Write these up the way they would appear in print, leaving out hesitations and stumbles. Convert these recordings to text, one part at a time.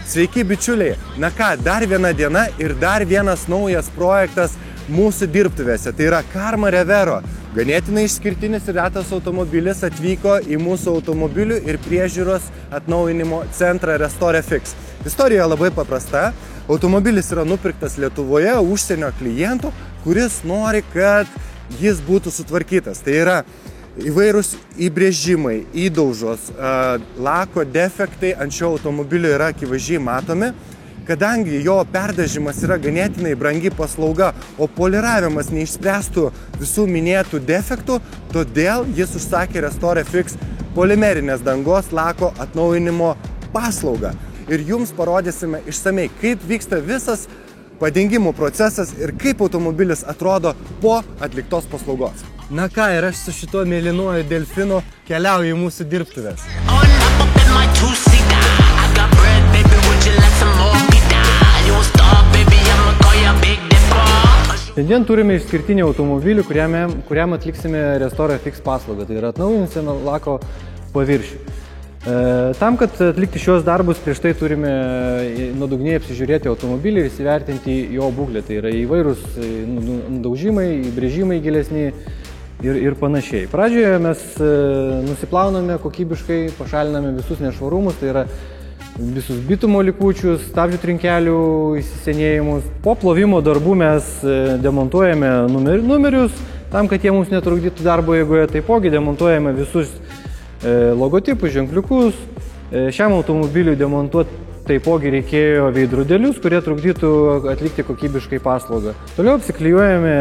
Sveiki bičiuliai, na ką, dar viena diena ir dar vienas naujas projektas mūsų dirbtuvėse, tai yra Karma Revero. Ganėtinai išskirtinis ir retas automobilis atvyko į mūsų automobilių ir priežiūros atnaujinimo centrą Restore Fix. Istorija labai paprasta, automobilis yra nupirktas Lietuvoje užsienio klientų, kuris nori, kad jis būtų sutvarkytas. Tai yra įvairūs įbrėžimai, įdaužos, lako defektai ant šio automobilio yra akivaizdžiai matomi. Kadangi jo perdažimas yra ganėtinai brangi paslauga, o poliravimas neišspręstų visų minėtų defektų, todėl jis užsakė Restore Fix polimerinės dangos lako atnaujinimo paslaugą. Ir jums parodysime išsamei, kaip vyksta visas padengimo procesas ir kaip automobilis atrodo po atliktos paslaugos. Na ką, ir aš su šituo mėlynuoju delfinu keliauju į mūsų dirbtuves. Šiandien turime išskirtinį automobilį, kuriam atliksime Restore Fix paslaugą, tai yra atnaujinsime lako paviršių. Tam, kad atlikti šios darbus, prieš tai turime nuodugniai apsižiūrėti automobilį ir įsivertinti jo būklę. Tai yra įvairūs nudaužimai, įbrėžimai gilesni ir panašiai. Pradžioje mes nusiplauname kokybiškai, pašaliname visus nešvarumus, tai yra visus bitumo likučius, stabdžių trinkelių įsisenėjimus. Po plovimo darbų mes demontuojame numerius, tam, kad jie mums netrukdytų darbo eigoje. Taipogi demontuojame visus logotipus, ženkliukus. Šiam automobiliui demontuoti taipogi reikėjo veidrodėlius, kurie trukdytų atlikti kokybiškai paslaugą. Toliau apsiklijuojame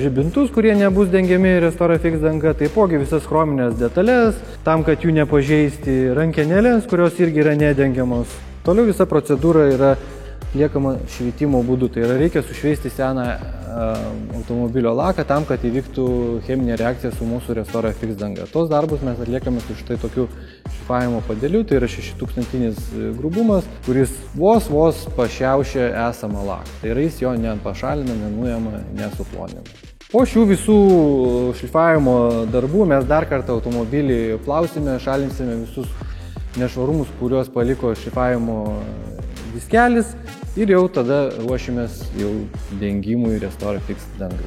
žibintus, kurie nebus dengiami Restore Fix danga, taipogi visas chrominės detalės, tam, kad jų nepažeisti, rankenėlės, kurios irgi yra nedengiamos. Toliau visa procedūra yra atliekama šveitimo būdu, tai yra reikia sušveisti seną automobilio laką tam, kad įvyktų cheminė reakcija su mūsų Restore Fix danga. Tos darbus mes atliekame su štai tokiu šlifavimo padėliu, tai yra 6000 grubumas, kuris vos pašiaušia esamą laką. Tai yra jis jo nepašalina, nenuima, nesuplonina. Po šių visų šlifavimo darbų mes dar kartą automobilį plausime, šalinsime visus nešvarumus, kuriuos paliko šlifavimo diskelis. Ir jau tada ruošimės jau dengimui Restore Fix dangai.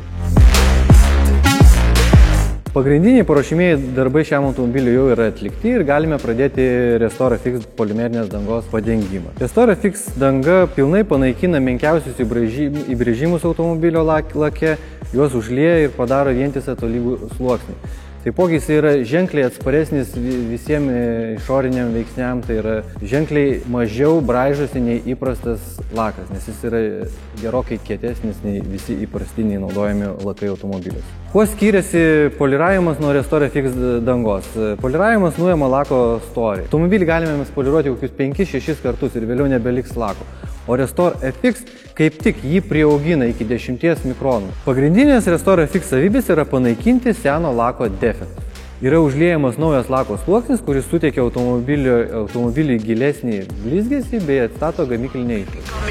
Pagrindiniai paruošimieji darbai šiam automobiliui jau yra atlikti ir galime pradėti Restore Fix polimerinės dangos padengimą. Restore Fix danga pilnai panaikina menkiausius įbrėžimus automobilio lake, juos užlieja ir padaro vientisą tolygų sluoksnį. Taipogi jis yra ženkliai atsparesnis visiems išoriniam veiksniam, tai yra ženkliai mažiau braižosi nei įprastas lakas, nes jis yra gerokai kietesnis nei visi įprastiniai naudojami lakai automobiliuose. Kuo skiriasi poliravimas nuo Restore Fix dangos? Poliravimas nuima lako storį. Automobilį galime mes poliruoti kokius 5-6 kartus ir vėliau nebeliks lako. O Restore Fix kaip tik jį prieaugina iki 10 mikronų. Pagrindinės Restore Fix savybės yra panaikinti seno lako defektus. Yra užliejamas naujas lako sluoksnis, kuris suteikia automobiliui gilesnį blizgesį bei atstato gamyklinę išlaidą.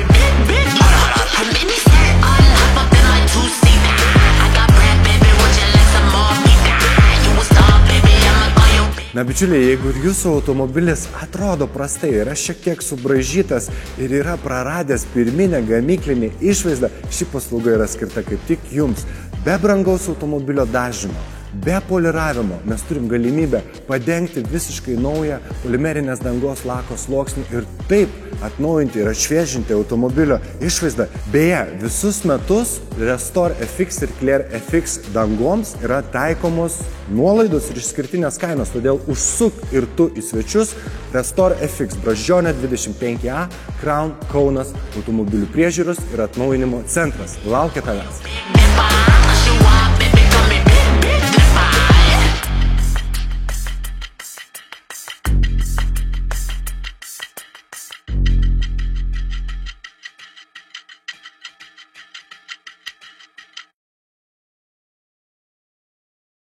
Na bičiuliai, jeigu jūsų automobilis atrodo prastai, yra šiek tiek subraižytas ir yra praradęs pirminę gamyklinę išvaizdą, ši paslauga yra skirta kaip tik jums. Be brangaus automobilio dažymo, be poliravimo mes turim galimybę padengti visiškai naują polimerinės dangos lako sluoksnį ir taip atnaujinti ir atšviežinti automobilio išvaizdą. Beje, visus metus Restore FX ir Clear FX dangoms yra taikomos nuolaidos ir išskirtinės kainos, todėl užsuk ir tu į svečius Restore FX Brazdžionė 25A Crown Kaunas automobilių priežiūros ir atnaujinimo centras. Laukia tavęs.